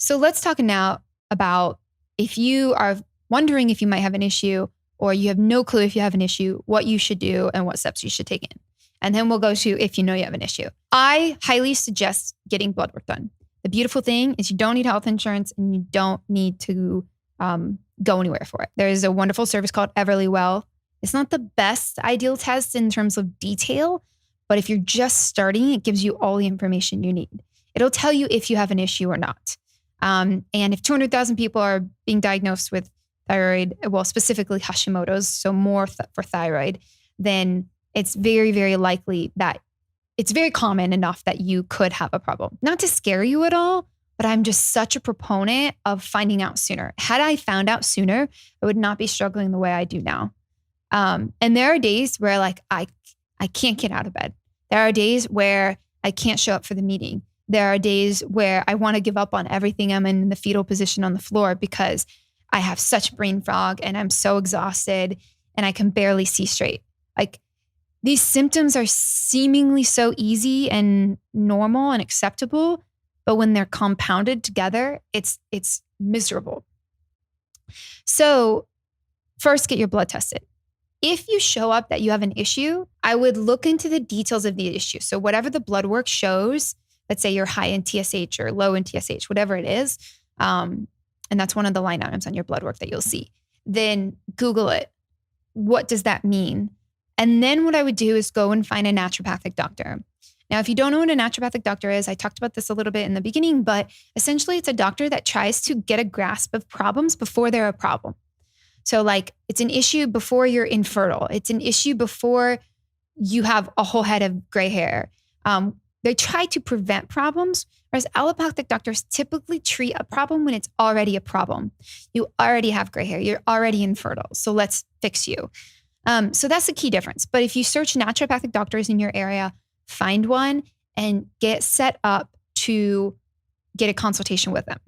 So let's talk now about if you are wondering if you might have an issue or you have no clue if you have an issue, what you should do and what steps you should take in. And then we'll go to if you know you have an issue. I highly suggest getting blood work done. The beautiful thing is you don't need health insurance and you don't need to go anywhere for it. There is a wonderful service called Everlywell. It's not the best ideal test in terms of detail, but if you're just starting, it gives you all the information you need. It'll tell you if you have an issue or not. And if 200,000 people are being diagnosed with thyroid, well, specifically Hashimoto's, so more for thyroid, then it's very, very likely that it's very common enough that you could have a problem. Not to scare you at all, but I'm just such a proponent of finding out sooner. Had I found out sooner, I would not be struggling the way I do now. And there are days where I can't get out of bed. There are days where I can't show up for the meeting. There are days where I want to give up on everything. I'm in the fetal position on the floor because I have such brain fog and I'm so exhausted and I can barely see straight. These symptoms are seemingly so easy and normal and acceptable, but when they're compounded together, it's miserable. So first, get your blood tested. If you show up that you have an issue, I would look into the details of the issue. So whatever the blood work shows, let's say you're high in TSH or low in TSH, whatever it is, and that's one of the line items on your blood work that you'll see, then Google it. What does that mean? And then what I would do is go and find a naturopathic doctor. Now, if you don't know what a naturopathic doctor is, I talked about this a little bit in the beginning, but essentially it's a doctor that tries to get a grasp of problems before they're a problem. So it's an issue before you're infertile. It's an issue before you have a whole head of gray hair. They try to prevent problems, whereas allopathic doctors typically treat a problem when it's already a problem. You already have gray hair. You're already infertile. So let's fix you. So that's the key difference. But if you search naturopathic doctors in your area, find one and get set up to get a consultation with them.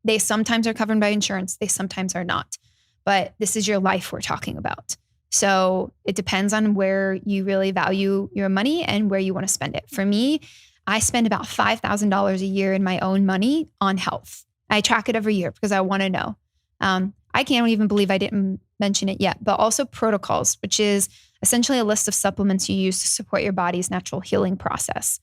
They sometimes are covered by insurance. They sometimes are not. But this is your life we're talking about. So it depends on where you really value your money and where you want to spend it. For me, I spend about $5,000 a year in my own money on health. I track it every year because I want to know. I can't even believe I didn't mention it yet, but also protocols, which is essentially a list of supplements you use to support your body's natural healing process.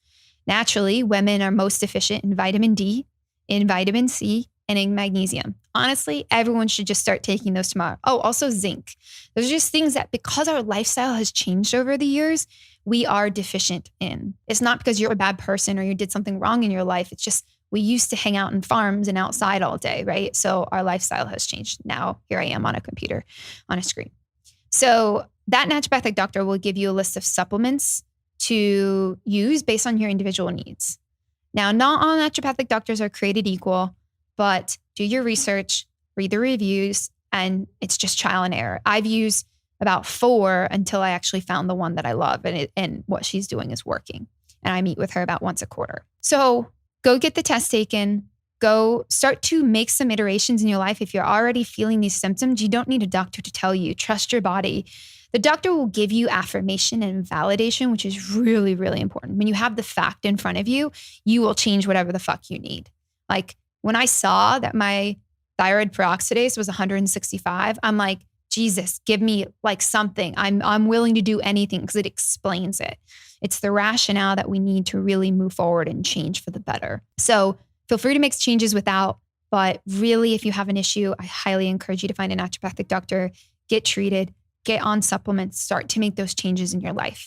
Naturally, women are most deficient in vitamin D, in vitamin C, and in magnesium. Honestly, everyone should just start taking those tomorrow. Oh, also zinc. Those are just things that because our lifestyle has changed over the years, we are deficient in. It's not because you're a bad person or you did something wrong in your life. It's just we used to hang out in farms and outside all day, right? So our lifestyle has changed. Now here I am on a computer, on a screen. So that naturopathic doctor will give you a list of supplements to use based on your individual needs. Now, not all naturopathic doctors are created equal, but do your research, read the reviews, and it's just trial and error. I've used about 4 until I actually found the one that I love and what she's doing is working. And I meet with her about once a quarter. So go get the test taken. Go start to make some iterations in your life. If you're already feeling these symptoms, you don't need a doctor to tell you. Trust your body. The doctor will give you affirmation and validation, which is really, really important. When you have the fact in front of you, you will change whatever the fuck you need. When I saw that my thyroid peroxidase was 165, I'm like, Jesus, give me something. I'm willing to do anything because it explains it. It's the rationale that we need to really move forward and change for the better. So feel free to make changes without, but really if you have an issue, I highly encourage you to find a naturopathic doctor, get treated, get on supplements, start to make those changes in your life.